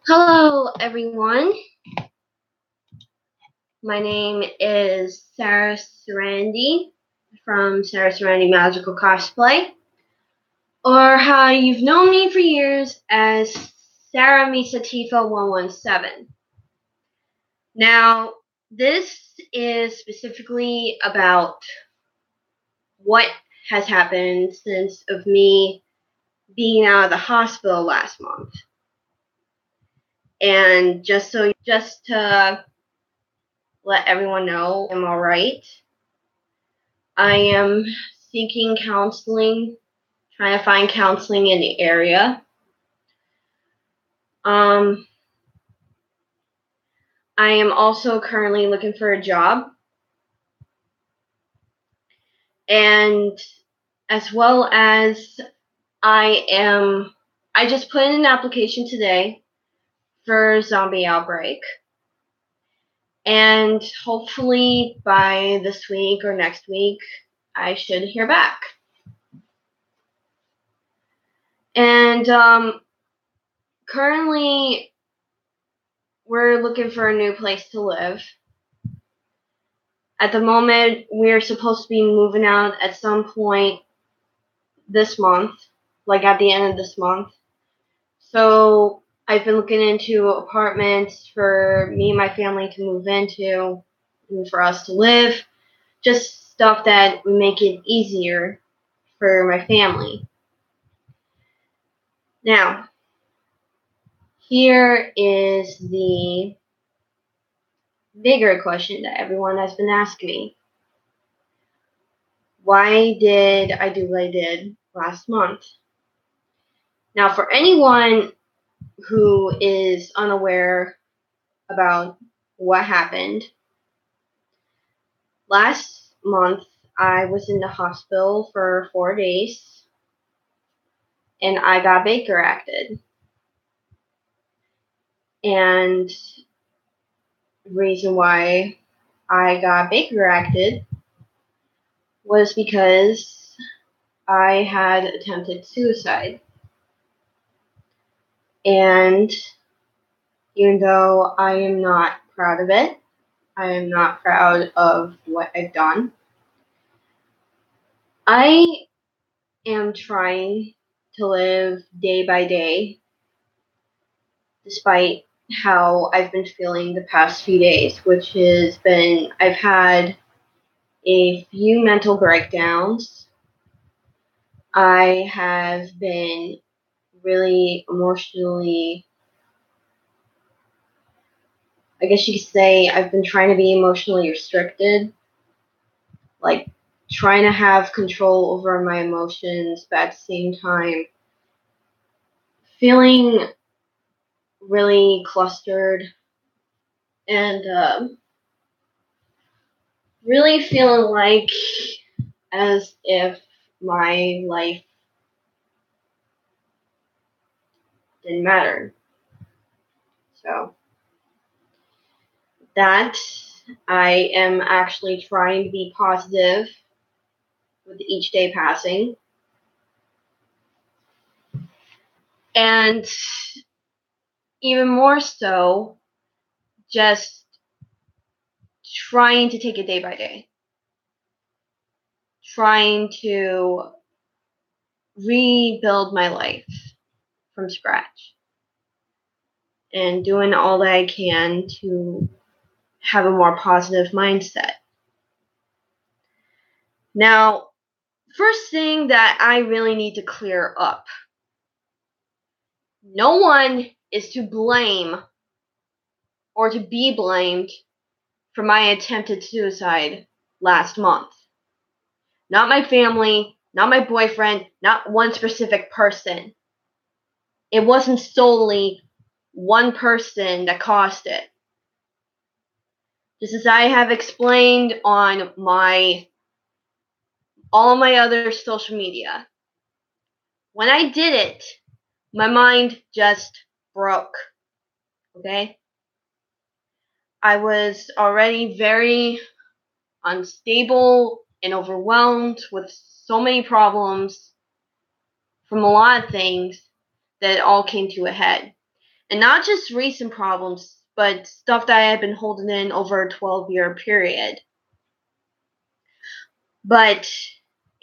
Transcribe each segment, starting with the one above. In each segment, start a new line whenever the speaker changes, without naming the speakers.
Hello, everyone. My name is Sarah Serenity from Sarah Serenity Magical Cosplay, or how you've known me for years as Sarah Misatifa 117. Now, this is specifically about what has happened since of me being out of the hospital last month. And just to let everyone know I'm alright. I am seeking counseling, trying to find counseling in the area. I am also currently looking for a job. And as well as I just put in an application today for Zombie Outbreak. And hopefully by this week or next week, I should hear back. And currently, we're looking for a new place to live. At the moment, we're supposed to be moving out at some point this month, like at the end of this month. So I've been looking into apartments for me and my family to move into and for us to live. Just stuff that would make it easier for my family. Now, here is the bigger question that everyone has been asking me. Why did I do what I did last month? Now, for anyone who is unaware about what happened, last month I was in the hospital for 4 days and I got Baker acted. And the reason why I got Baker acted was because I had attempted suicide. And even though I am not proud of it, I am not proud of what I've done, I am trying to live day by day despite how I've been feeling the past few days, which has been I've had a few mental breakdowns. I have been really emotionally, I guess you could say, I've been trying to be emotionally restricted, like trying to have control over my emotions, but at the same time, feeling really clustered and really feeling like as if my life didn't matter. So that I am actually trying to be positive with each day passing. And even more so, just trying to take it day by day. Trying to rebuild my life from scratch. And doing all that I can to have a more positive mindset. Now, first thing that I really need to clear up. No one is to blame or to be blamed for my attempted suicide last month. Not my family, not my boyfriend, not one specific person. It wasn't solely one person that caused it. Just as I have explained on all my other social media. When I did it, my mind just broke. Okay? I was already very unstable and overwhelmed with so many problems from a lot of things that it all came to a head. And not just recent problems, but stuff that I had been holding in over a 12-year period. But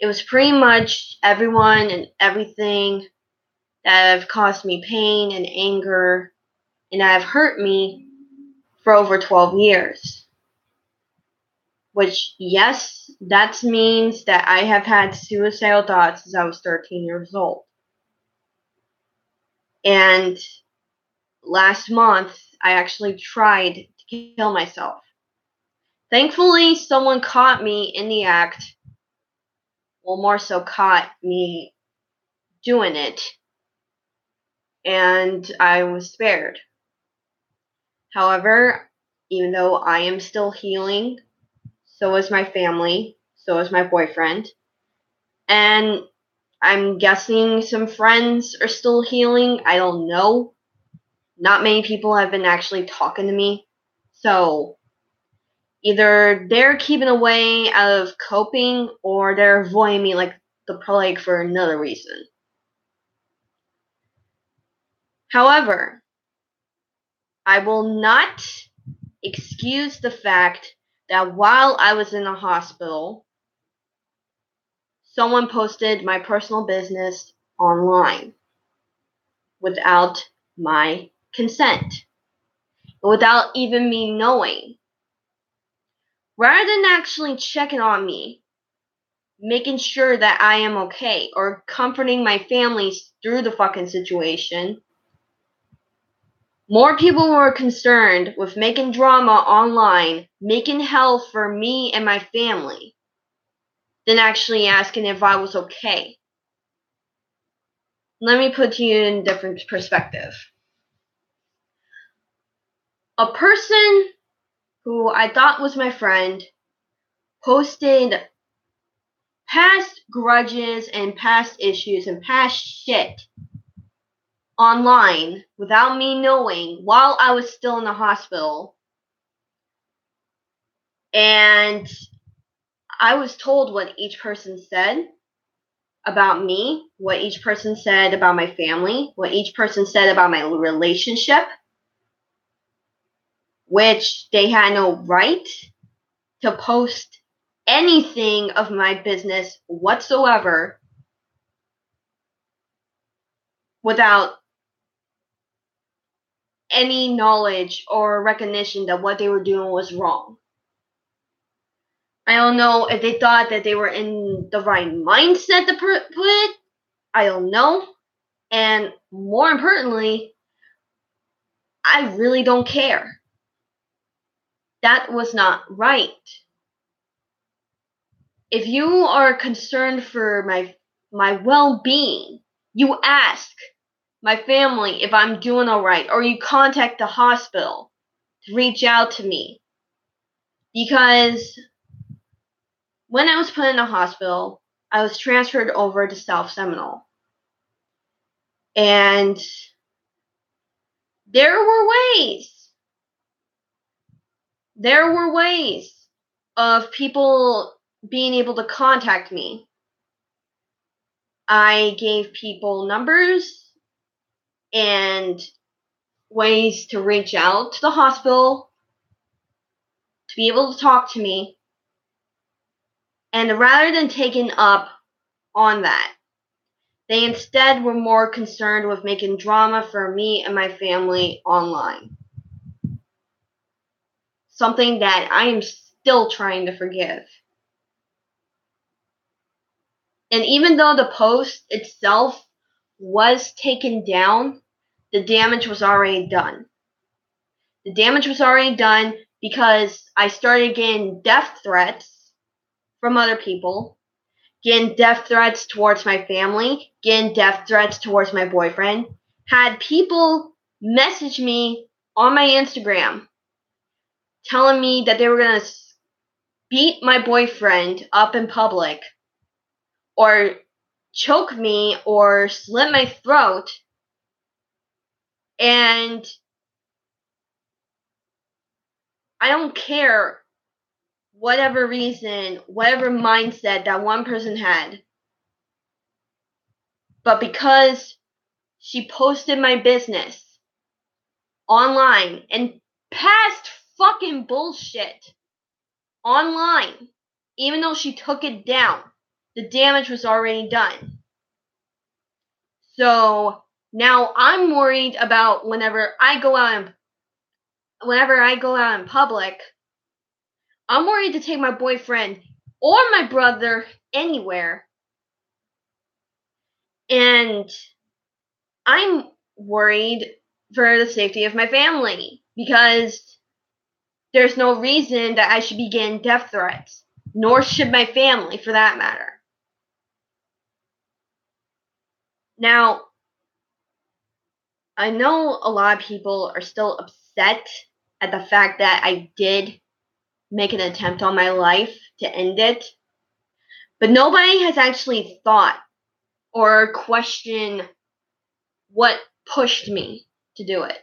it was pretty much everyone and everything that have caused me pain and anger and that have hurt me for over 12 years. Which, yes, that means that I have had suicidal thoughts since I was 13 years old. And last month, I actually tried to kill myself. Thankfully, someone caught me in the act. Well, more so caught me doing it. And I was spared. However, even though I am still healing, so is my family, so is my boyfriend. And I'm guessing some friends are still healing. I don't know. Not many people have been actually talking to me. So either they're keeping away out of coping or they're avoiding me like the plague for another reason. However, I will not excuse the fact that while I was in the hospital, someone posted my personal business online without my consent, without even me knowing. Rather than actually checking on me, making sure that I am okay, or comforting my family through the fucking situation, more people were concerned with making drama online, making hell for me and my family, than actually asking if I was okay. Let me put you in a different perspective. A person who I thought was my friend posted past grudges and past issues and past shit online without me knowing while I was still in the hospital. And I was told what each person said about me, what each person said about my family, what each person said about my relationship, which they had no right to post anything of my business whatsoever without any knowledge or recognition that what they were doing was wrong. I don't know if they thought that they were in the right mindset to put it. I don't know. And more importantly, I really don't care. That was not right. If you are concerned for my well-being, you ask my family if I'm doing all right, or you contact the hospital to reach out to me. Because when I was put in the hospital, I was transferred over to South Seminole. And there were ways of people being able to contact me. I gave people numbers and ways to reach out to the hospital to be able to talk to me. And rather than taking up on that, they instead were more concerned with making drama for me and my family online. Something that I am still trying to forgive. And even though the post itself was taken down, the damage was already done. The damage was already done because I started getting death threats from other people, getting death threats towards my family, getting death threats towards my boyfriend. Had people message me on my Instagram telling me that they were going to beat my boyfriend up in public or choke me or slit my throat. And I don't care whatever reason, whatever mindset that one person had. But because she posted my business online and passed fucking bullshit online, even though she took it down. The damage was already done. So now I'm worried about whenever I go out in public, I'm worried to take my boyfriend or my brother anywhere. And I'm worried for the safety of my family because there's no reason that I should be getting death threats, nor should my family for that matter. Now, I know a lot of people are still upset at the fact that I did make an attempt on my life to end it, but nobody has actually thought or questioned what pushed me to do it.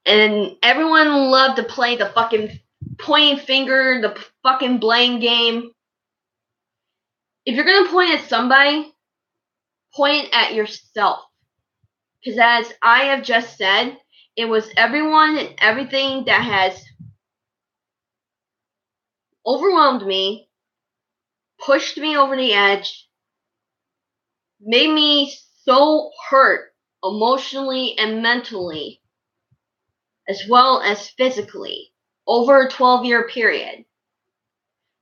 And everyone loved to play the fucking pointing finger, the fucking blame game. If you're gonna point at somebody, point at yourself. Because as I have just said, it was everyone and everything that has overwhelmed me, pushed me over the edge, made me so hurt emotionally and mentally, as well as physically, over a 12-year period.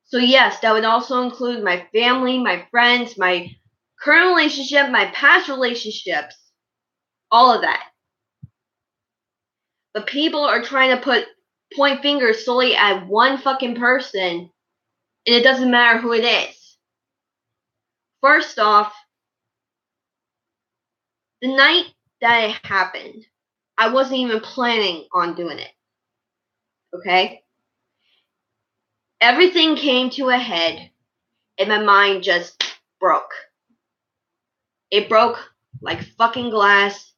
So yes, that would also include my family, my friends, my current relationship, my past relationships, all of that. But people are trying to point fingers solely at one fucking person, and it doesn't matter who it is. First off, the night that it happened, I wasn't even planning on doing it. Okay? Everything came to a head, and my mind just broke. It broke like fucking glass,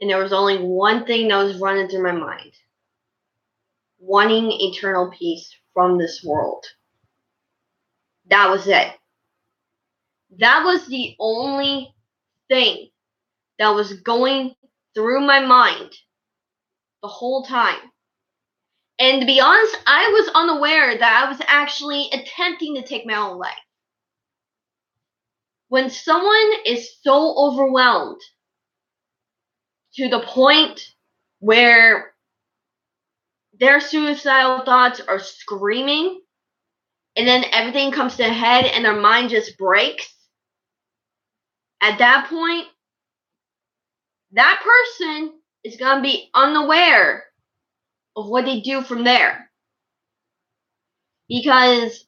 and there was only one thing that was running through my mind. Wanting eternal peace from this world. That was it. That was the only thing that was going through my mind the whole time. And to be honest, I was unaware that I was actually attempting to take my own life. When someone is so overwhelmed to the point where their suicidal thoughts are screaming, and then everything comes to a head and their mind just breaks, at that point, that person is going to be unaware of what they do from there. Because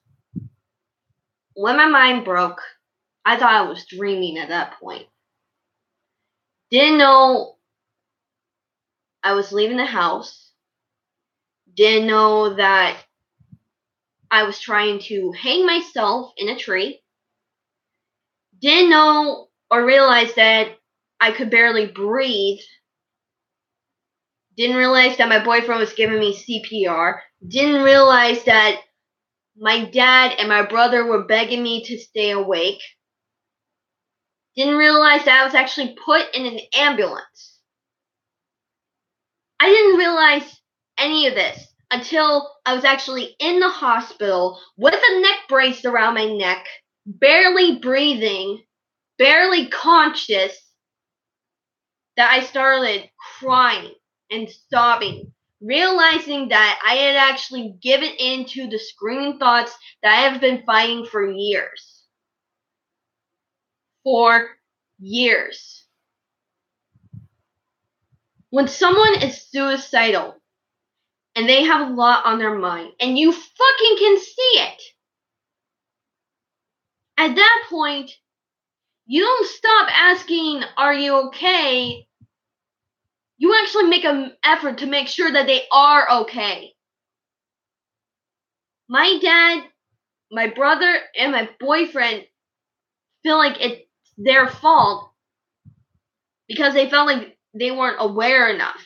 when my mind broke, I thought I was dreaming at that point. Didn't know I was leaving the house. Didn't know that I was trying to hang myself in a tree. Didn't know or realize that I could barely breathe. Didn't realize that my boyfriend was giving me CPR. Didn't realize that my dad and my brother were begging me to stay awake. Didn't realize that I was actually put in an ambulance. I didn't realize any of this until I was actually in the hospital with a neck brace around my neck, barely breathing, barely conscious, that I started crying and sobbing, realizing that I had actually given in to the screaming thoughts that I have been fighting for years. For years. When someone is suicidal and they have a lot on their mind and you fucking can see it, at that point, you don't stop asking, are you okay? You actually make an effort to make sure that they are okay. My dad, my brother, and my boyfriend feel like it's their fault because they felt like they weren't aware enough.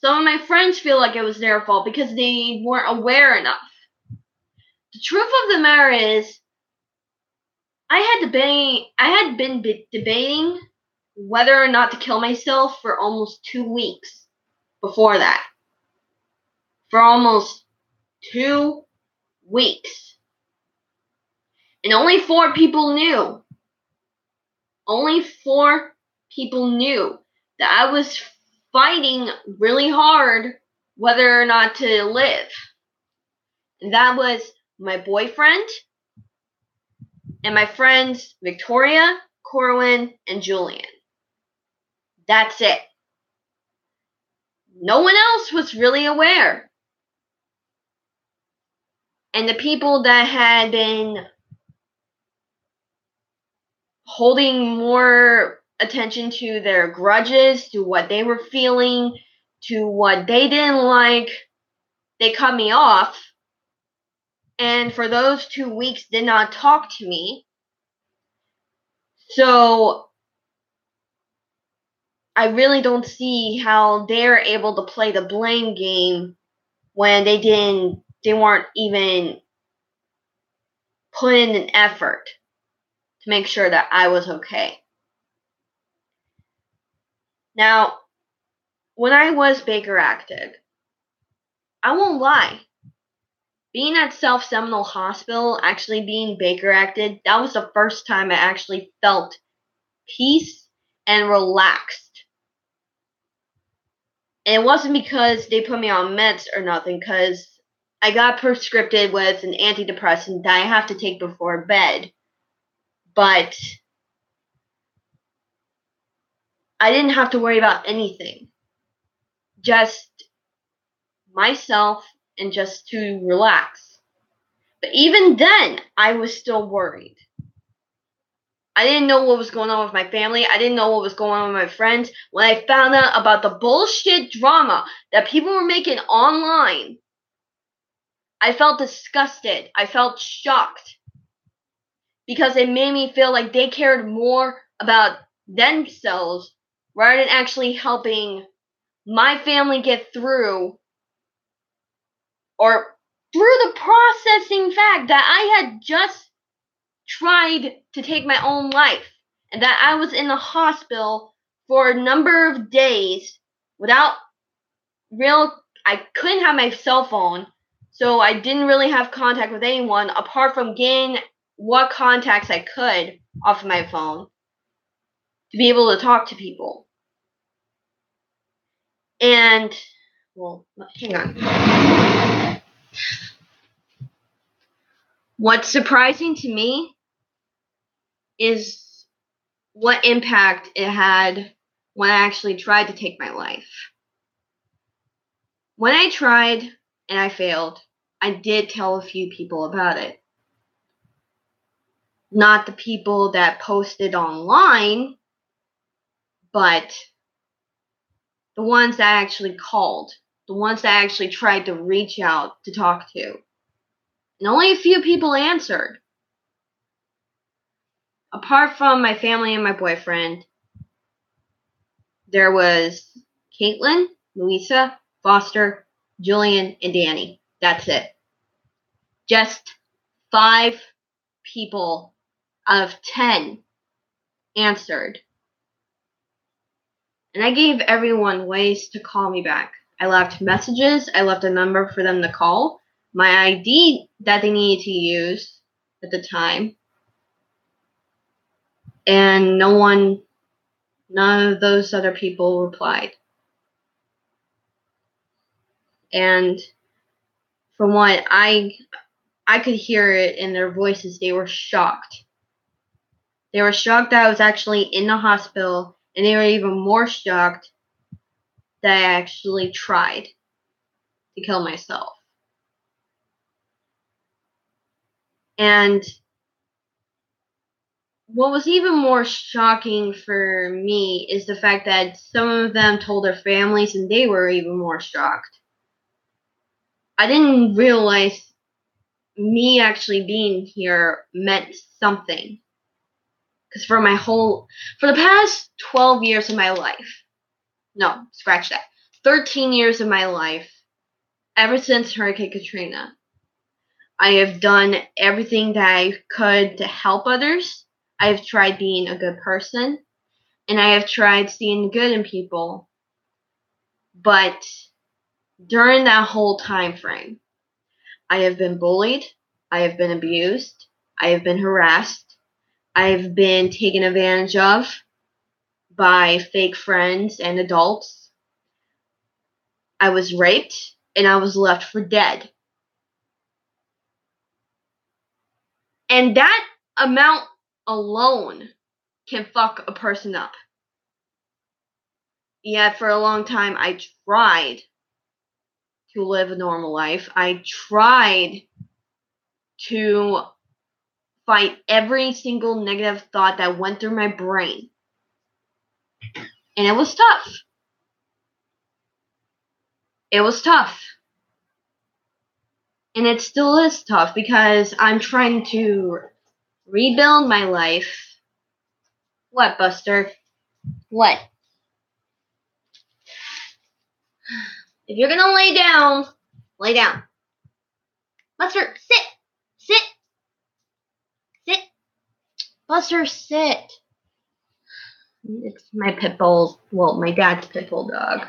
Some of my friends feel like it was their fault because they weren't aware enough. The truth of the matter is, I had been debating whether or not to kill myself for almost 2 weeks. before that. For almost 2 weeks. And only 4 people knew. Only 4 people knew that I was fighting really hard whether or not to live. And that was my boyfriend and my friends Victoria, Corwin, and Julian. That's it. No one else was really aware. And the people that had been holding more attention to their grudges, to what they were feeling, to what they didn't like, they cut me off. And for those 2 weeks did not talk to me. So I really don't see how they're able to play the blame game when they weren't even putting an effort to make sure that I was okay. Now, when I was Baker acted, I won't lie. Being at South Seminole Hospital, actually being Baker acted, that was the first time I actually felt peace and relaxed. And it wasn't because they put me on meds or nothing, because I got prescribed with an antidepressant that I have to take before bed. But I didn't have to worry about anything. Just myself and just to relax. But even then, I was still worried. I didn't know what was going on with my family. I didn't know what was going on with my friends. When I found out about the bullshit drama that people were making online, I felt disgusted. I felt shocked. Because it made me feel like they cared more about themselves rather than actually helping my family get through, or through the processing fact that I had just tried to take my own life and that I was in the hospital for a number of days without I couldn't have my cell phone, so I didn't really have contact with anyone apart from getting what contacts I could off of my phone to be able to talk to people. And, well, hang on. What's surprising to me is what impact it had when I actually tried to take my life. When I tried and I failed, I did tell a few people about it. Not the people that posted online, but the ones that actually called, the ones that actually tried to reach out to talk to. And only a few people answered. Apart from my family and my boyfriend, there was Caitlin, Louisa, Foster, Julian, and Danny. That's it. Just 5 people out of 10 answered. And I gave everyone ways to call me back. I left messages. I left a number for them to call. My ID that they needed to use at the time. And none of those other people replied. And from what I could hear it in their voices, they were shocked. They were shocked that I was actually in the hospital, and they were even more shocked that I actually tried to kill myself. And what was even more shocking for me is the fact that some of them told their families, and they were even more shocked. I didn't realize me actually being here meant something. Because for the past 12 years of my life, no, scratch that, 13 years of my life, ever since Hurricane Katrina, I have done everything that I could to help others. I have tried being a good person, and I have tried seeing the good in people. But during that whole time frame, I have been bullied, I have been abused, I have been harassed, I've been taken advantage of by fake friends and adults. I was raped, and I was left for dead. And that amount alone can fuck a person up. Yet for a long time, I tried to live a normal life. I tried to fight every single negative thought that went through my brain. And it was tough. It was tough. And it still is tough because I'm trying to rebuild my life. What, Buster? What? If you're gonna lay down, lay down. Buster, sit! Sit! Sit! Buster, sit! It's my pit bull, well, my dad's pit bull dog.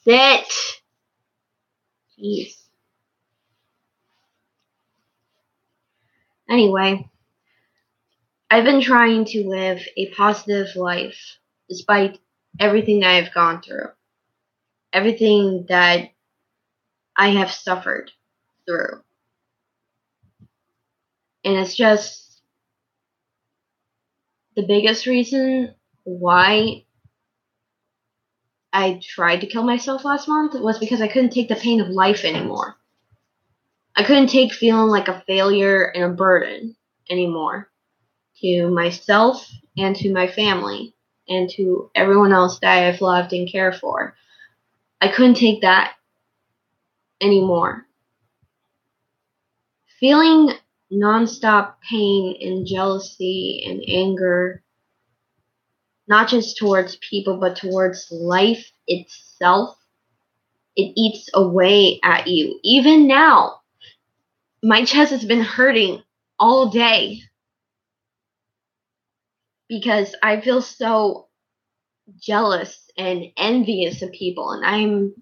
Sit! Jeez. Anyway, I've been trying to live a positive life despite everything that I've gone through. Everything that I have suffered through. And it's just the biggest reason why I tried to kill myself last month was because I couldn't take the pain of life anymore. I couldn't take feeling like a failure and a burden anymore to myself and to my family and to everyone else that I've loved and cared for. I couldn't take that anymore. Feeling nonstop pain and jealousy and anger, not just towards people, but towards life itself, it eats away at you. Even now, my chest has been hurting all day because I feel so jealous and envious of people, and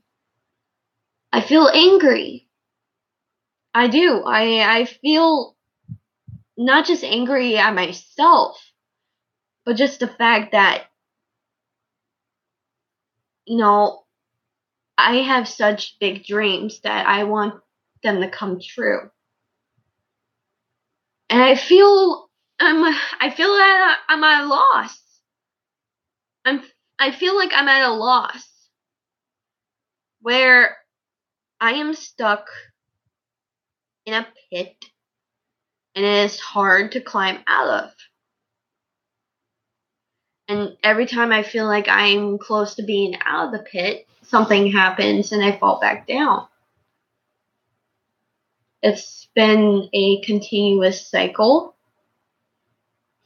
I feel angry. I do. I feel not just angry at myself, but just the fact that, I have such big dreams that I want them to come true. And I feel that I'm at a loss. I feel like I'm at a loss where I am stuck in a pit and it is hard to climb out of. And every time I feel like I'm close to being out of the pit, something happens and I fall back down. It's been a continuous cycle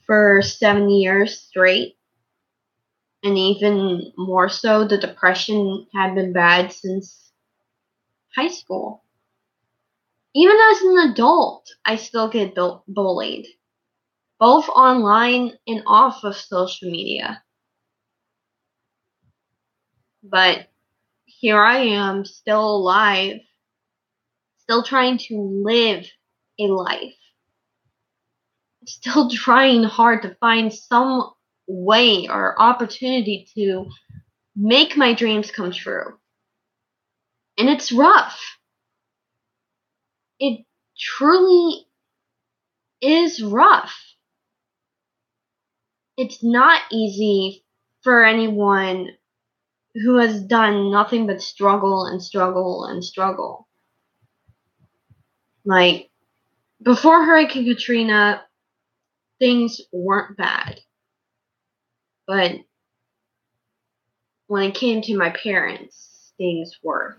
for 7 years straight. And even more so, the depression had been bad since high school. Even as an adult, I still get bullied, both online and off of social media. But here I am, still alive, still trying to live a life, still trying hard to find some way or opportunity to make my dreams come true. And it's rough. It truly is rough. It's not easy for anyone who has done nothing but struggle and struggle and struggle. Like, before Hurricane Katrina, things weren't bad. But when it came to my parents, things were.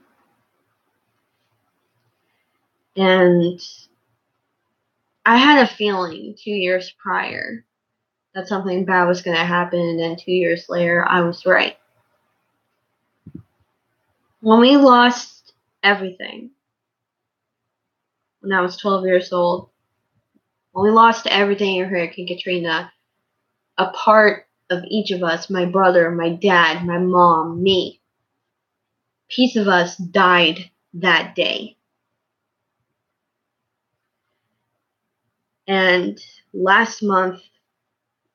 And I had a feeling 2 years prior that something bad was going to happen, and then 2 years later, I was right. When we lost everything, when I was 12 years old, when we lost everything in Hurricane Katrina, a part of each of us, my brother, my dad, my mom, me, piece of us died that day. And last month,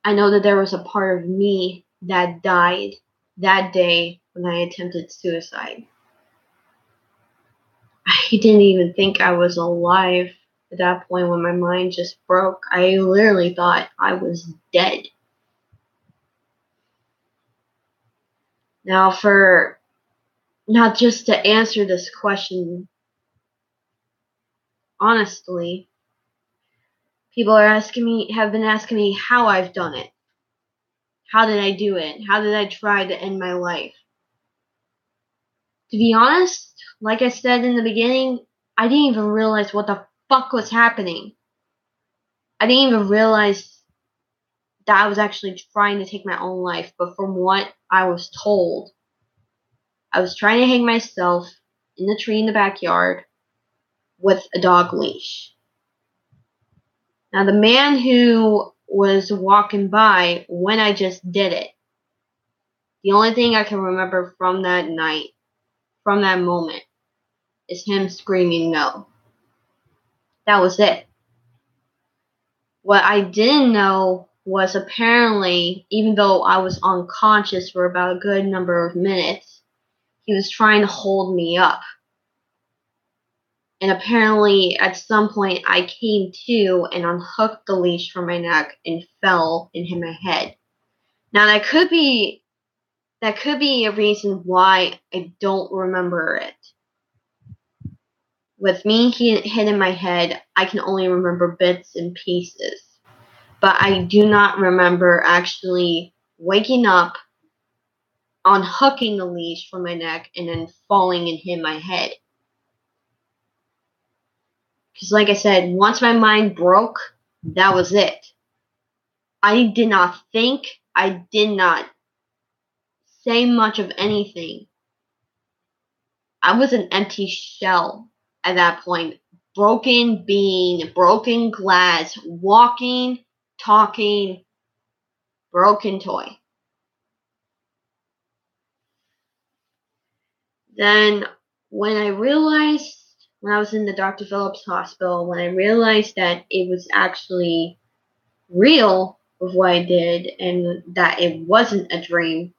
I know that there was a part of me that died that day when I attempted suicide. I didn't even think I was alive at that point when my mind just broke. I literally thought I was dead. Now, for not just to answer this question honestly, people have been asking me how I've done it. How did I do it? How did I try to end my life? To be honest, like I said in the beginning, I didn't even realize what the fuck was happening. I didn't even realize that I was actually trying to take my own life, but from what I was told, I was trying to hang myself in the tree in the backyard with a dog leash. Now, the man who was walking by when I just did it, the only thing I can remember from that night, from that moment, is him screaming no. That was it. What I didn't know was apparently, even though I was unconscious for about a good number of minutes, he was trying to hold me up. And apparently, at some point, I came to and unhooked the leash from my neck and fell and hit my head. Now, that could be a reason why I don't remember it. With me hitting my head, I can only remember bits and pieces. But I do not remember actually waking up, unhooking the leash from my neck, and then falling and hitting my head. Because like I said, once my mind broke, that was it. I did not think, I did not say much of anything. I was an empty shell at that point. Broken being, broken glass, walking, talking, broken toy. Then when I was in the Dr. Phillips Hospital, when I realized that it was actually real of what I did and that it wasn't a dream,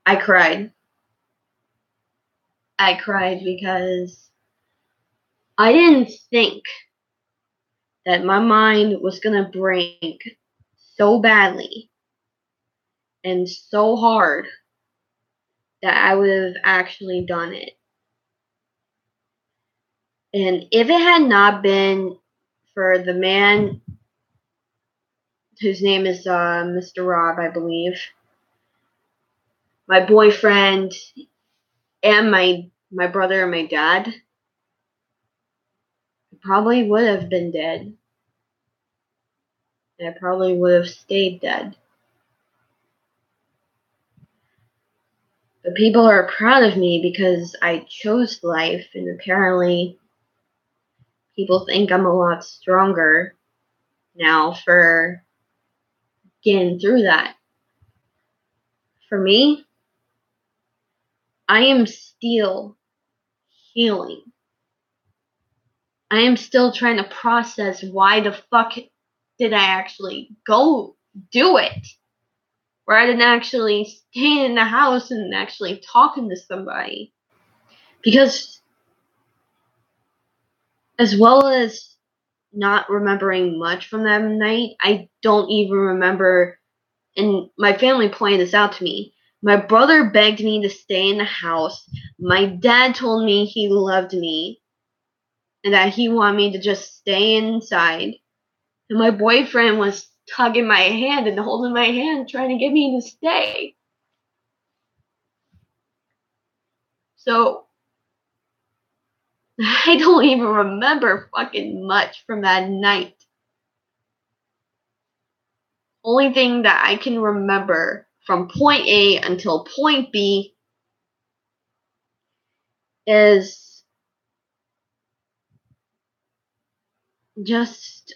I cried. I cried because I didn't think that my mind was gonna break so badly and so hard that I would have actually done it. And if it had not been for the man whose name is Mr. Rob, I believe, my boyfriend, and my brother and my dad, I probably would have been dead. And I probably would have stayed dead. But people are proud of me because I chose life, and apparently people think I'm a lot stronger now for getting through that. For me, I am still healing. I am still trying to process why the fuck did I actually go do it? Rather than actually staying in the house and actually talking to somebody. Because as well as not remembering much from that night, I don't even remember, and my family pointed this out to me. My brother begged me to stay in the house. My dad told me he loved me and that he wanted me to just stay inside. And my boyfriend was tugging my hand and holding my hand, trying to get me to stay. So, I don't even remember fucking much from that night. Only thing that I can remember from point A until point B is just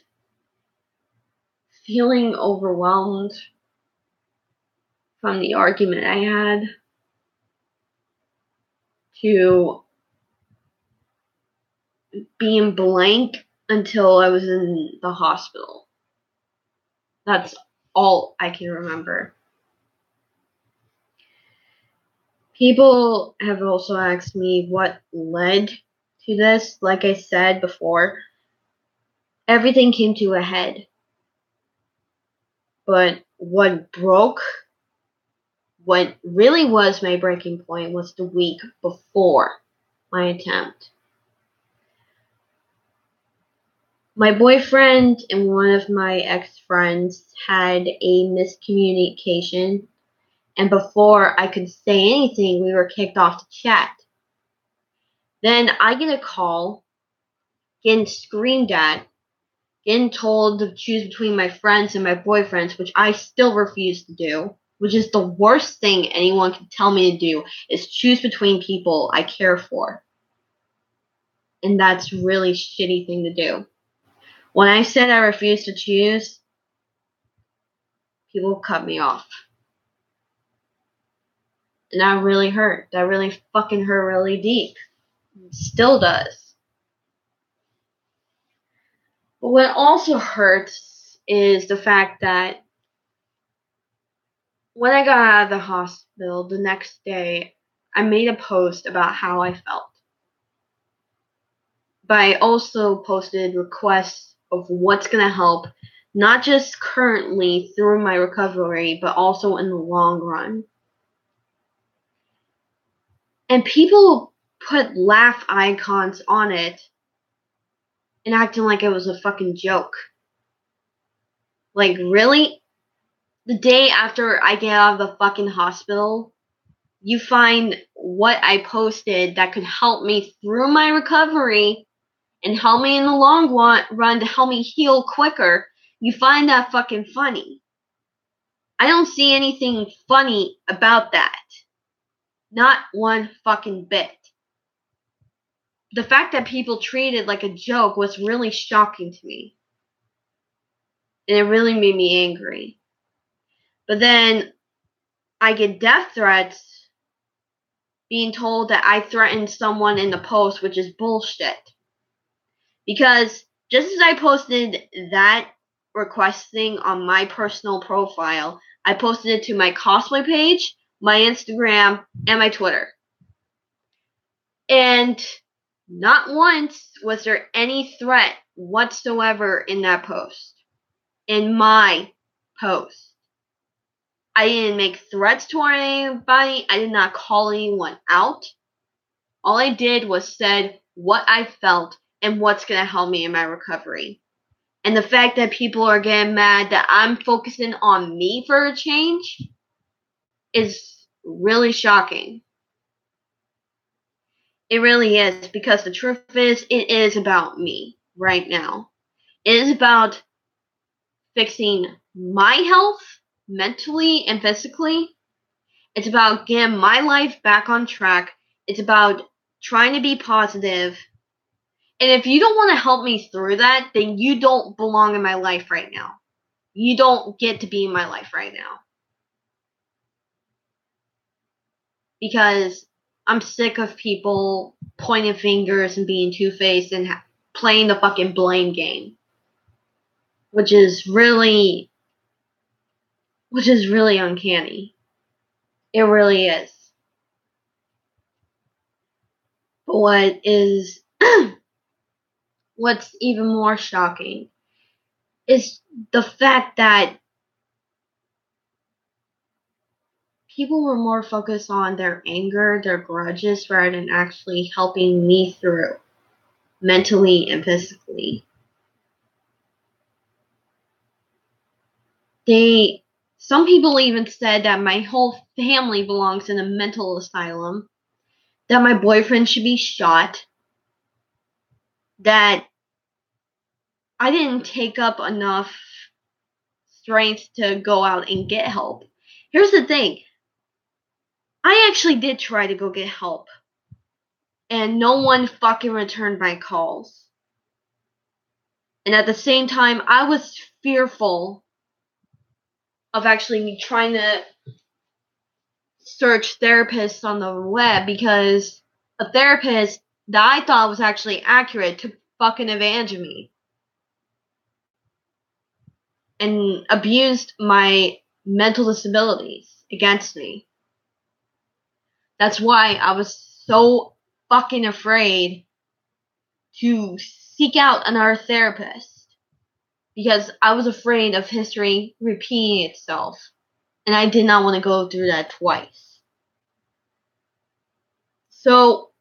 feeling overwhelmed from the argument I had to being blank until I was in the hospital. That's all I can remember. People have also asked me what led to this. Like I said before, everything came to a head. But what really was my breaking point was the week before my attempt. My boyfriend and one of my ex-friends had a miscommunication, and before I could say anything, we were kicked off the chat. Then I get a call, getting screamed at, getting told to choose between my friends and my boyfriends, which I still refuse to do, which is the worst thing anyone can tell me to do, is choose between people I care for. And that's a really shitty thing to do. When I said I refused to choose, people cut me off. And that really hurt. That really fucking hurt really deep. It still does. But what also hurts is the fact that when I got out of the hospital the next day, I made a post about how I felt. But I also posted requests of what's going to help, not just currently through my recovery, but also in the long run. And people put laugh icons on it and acting like it was a fucking joke. Like, really? The day after I get out of the fucking hospital, you find what I posted that could help me through my recovery and help me in the long run to help me heal quicker. You find that fucking funny. I don't see anything funny about that. Not one fucking bit. The fact that people treat it like a joke was really shocking to me. And it really made me angry. But then I get death threats being told that I threatened someone in the post, which is bullshit. Because just as I posted that request thing on my personal profile, I posted it to my cosplay page, my Instagram, and my Twitter. And not once was there any threat whatsoever in that post. In my post. I didn't make threats toward anybody. I did not call anyone out. All I did was said what I felt and what's going to help me in my recovery. And the fact that people are getting mad that I'm focusing on me for a change is really shocking. It really is, because the truth is, it is about me right now. It is about fixing my health, mentally and physically. It's about getting my life back on track. It's about trying to be positive. And if you don't want to help me through that, then you don't belong in my life right now. You don't get to be in my life right now. Because I'm sick of people pointing fingers and being two-faced and playing the fucking blame game. Which is really uncanny. It really is. But what's even more shocking is the fact that people were more focused on their anger, their grudges, rather than actually helping me through, mentally and physically. Some people even said that my whole family belongs in a mental asylum, that my boyfriend should be shot, that I didn't take up enough strength to go out and get help. Here's the thing. I actually did try to go get help. And no one fucking returned my calls. And at the same time, I was fearful of actually trying to search therapists on the web, because a therapist that I thought was actually accurate took fucking advantage of me and abused my mental disabilities against me. That's why I was so fucking afraid to seek out another therapist, because I was afraid of history repeating itself, and I did not want to go through that twice. So,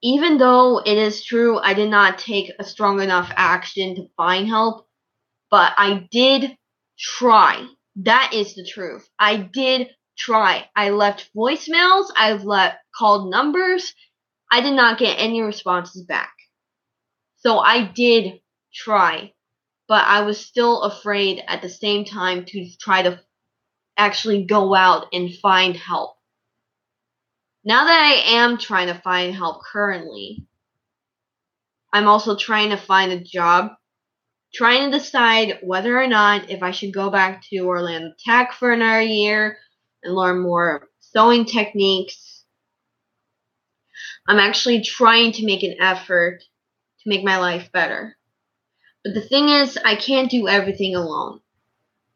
even though it is true I did not take a strong enough action to find help, but I did try. That is the truth. I did try. I left voicemails, called numbers. I did not get any responses back. So I did try, but I was still afraid at the same time to try to actually go out and find help. Now that I am trying to find help currently, I'm also trying to find a job, trying to decide whether or not if I should go back to Orlando Tech for another year and learn more sewing techniques. I'm actually trying to make an effort to make my life better. But the thing is, I can't do everything alone.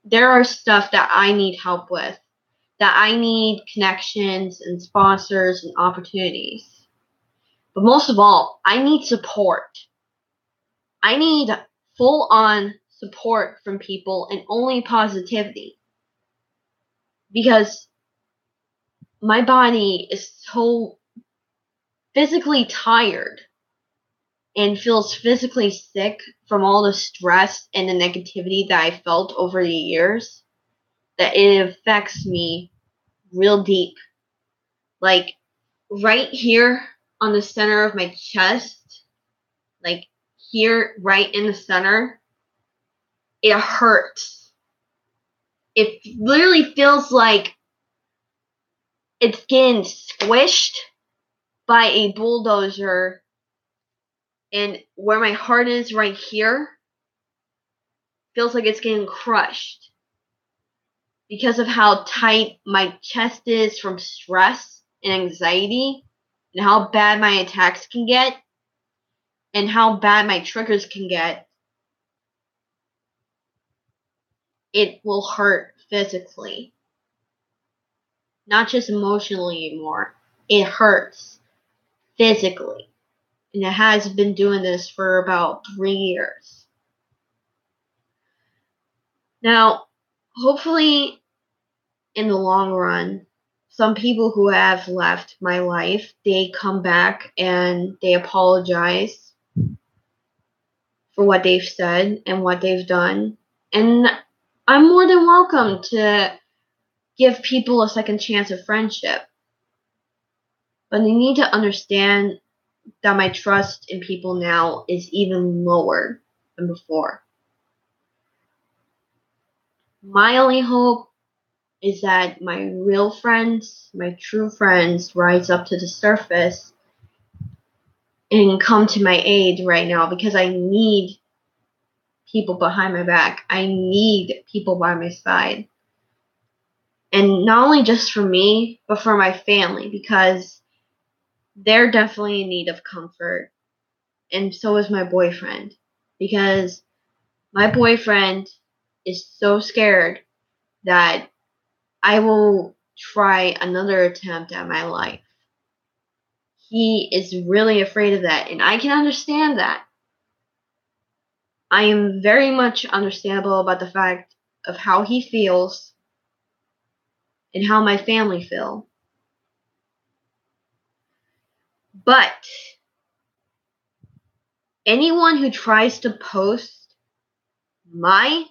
There are stuff that I need help with, that I need connections and sponsors and opportunities. But most of all, I need support. I need full-on support from people and only positivity. Because my body is so physically tired and feels physically sick from all the stress and the negativity that I felt over the years, that it affects me real deep. Like, right here on the center of my chest, like here, right in the center, it hurts. It literally feels like it's getting squished by a bulldozer, and where my heart is right here feels like it's getting crushed because of how tight my chest is from stress and anxiety, and how bad my attacks can get, and how bad my triggers can get. It will hurt physically, not just emotionally anymore. It hurts physically, and it has been doing this for about 3 years. Now, hopefully, in the long run, some people who have left my life, they come back and they apologize for what they've said and what they've done. And I'm more than welcome to give people a second chance of friendship. But they need to understand that my trust in people now is even lower than before. My only hope is that my real friends, my true friends, rise up to the surface and come to my aid right now, because I need people behind my back. I need people by my side. And not only just for me, but for my family, because they're definitely in need of comfort. And so is my boyfriend, because my boyfriend is so scared that I will try another attempt at my life. He is really afraid of that, and I can understand that. I am very much understandable about the fact of how he feels and how my family feel. But anyone who tries to post my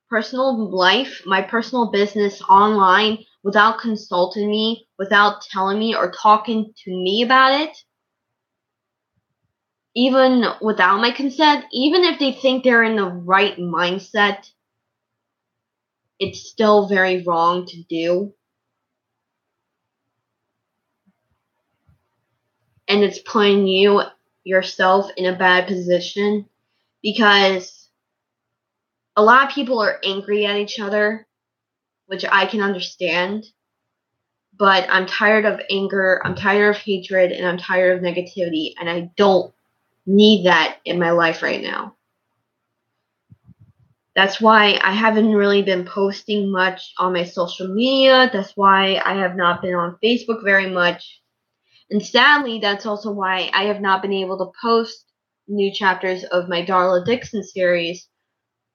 personal life, my personal business online without consulting me, without telling me or talking to me about it, even without my consent, even if they think they're in the right mindset, it's still very wrong to do. And it's putting you yourself in a bad position, because a lot of people are angry at each other which I can understand. But I'm tired of anger, I'm tired of hatred, and I'm tired of negativity, and I don't need that in my life right now. That's why I haven't really been posting much on my social media. That's why I have not been on Facebook very much. And sadly, that's also why I have not been able to post new chapters of my Darla Dixon series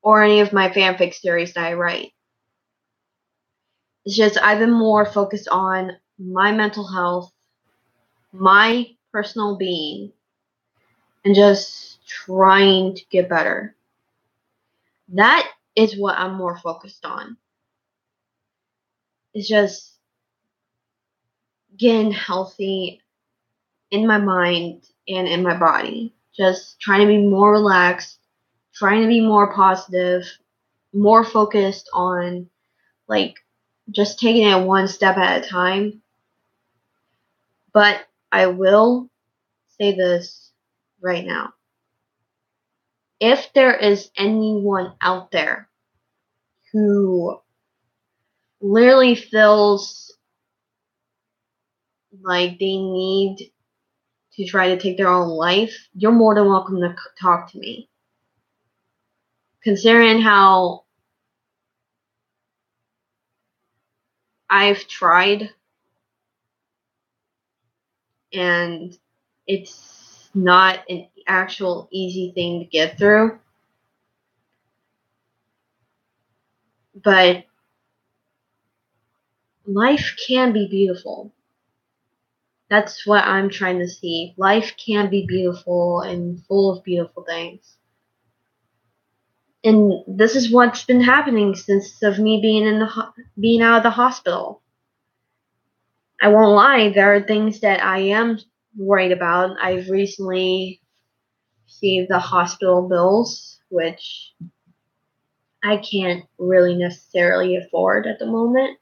or any of my fanfic series that I write. It's just I've been more focused on my mental health, my personal being, and just trying to get better. That is what I'm more focused on. It's just getting healthy in my mind and in my body. Just trying to be more relaxed, trying to be more positive, more focused on like just taking it one step at a time. But I will say this right now. If there is anyone out there who literally feels like they need to try to take their own life, you're more than welcome to talk to me. Considering how I've tried and it's not an actual easy thing to get through, but life can be beautiful. That's what I'm trying to see. Life can be beautiful and full of beautiful things. And this is what's been happening since of me being out of the hospital. I won't lie, there are things that I am worried about. I've recently received the hospital bills, which I can't really necessarily afford at the moment.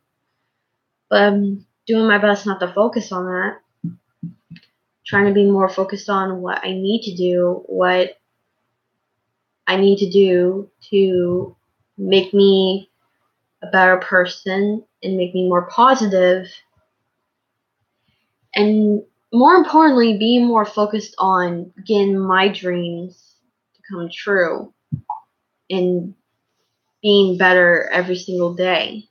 But I'm doing my best not to focus on that. Trying to be more focused on what I need to do, what I need to do to make me a better person and make me more positive, and more importantly, be more focused on getting my dreams to come true and being better every single day,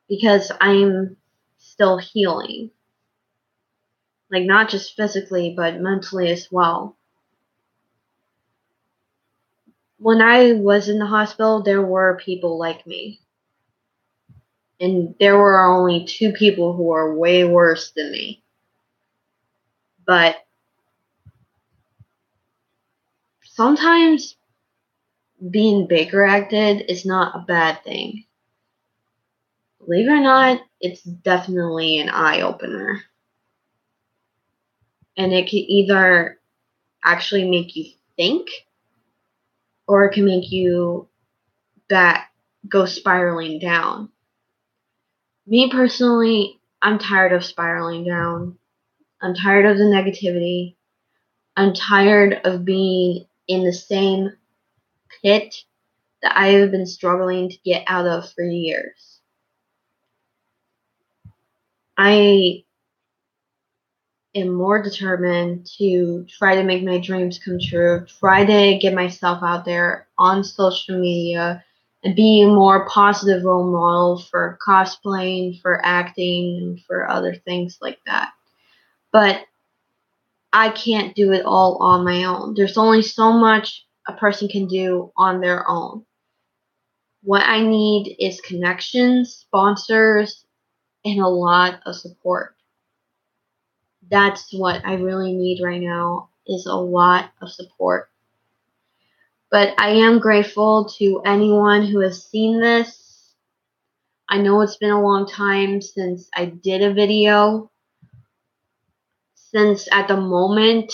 because I'm still healing, like not just physically but mentally as well. When I was in the hospital, there were people like me, and there were only 2 people who were way worse than me. But sometimes being Baker acted is not a bad thing. Believe it or not, it's definitely an eye opener. And it can either actually make you think, or it can make you go spiraling down. Me personally, I'm tired of spiraling down. I'm tired of the negativity. I'm tired of being in the same pit that I have been struggling to get out of for years. I am more determined to try to make my dreams come true, try to get myself out there on social media, and be a more positive role model for cosplaying, for acting, and for other things like that. But I can't do it all on my own. There's only so much a person can do on their own. What I need is connections, sponsors, and a lot of support. That's what I really need right now, is a lot of support. But I am grateful to anyone who has seen this. I know it's been a long time since I did a video, since at the moment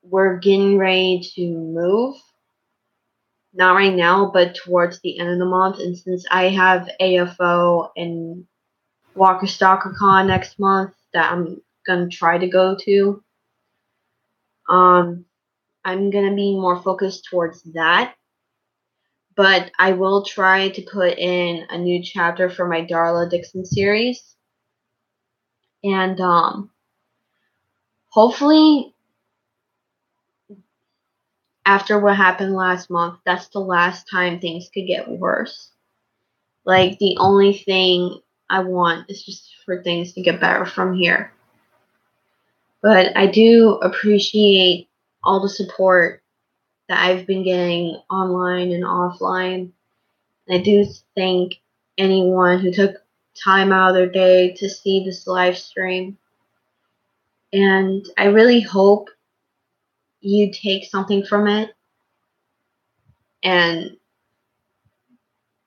we're getting ready to move. Not right now, but towards the end of the month. And since I have AFO and Walker Stalker Con next month that I'm gonna try to go to, I'm gonna be more focused towards that. but I will try to put in a new chapter for my Darla Dixon series. And hopefully after what happened last month, that's the last time things could get worse. Like, the only thing I want is just for things to get better from here. But I do appreciate all the support that I've been getting online and offline. And I do thank anyone who took time out of their day to see this live stream. And I really hope you take something from it and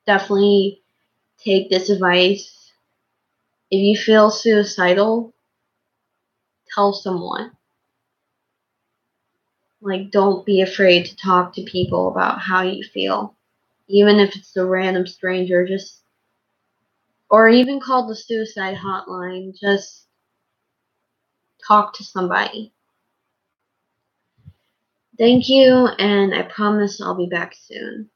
definitely take this advice. If you feel suicidal, tell someone. Like, don't be afraid to talk to people about how you feel. Even if it's a random stranger, or even call the suicide hotline, just talk to somebody. Thank you, and I promise I'll be back soon.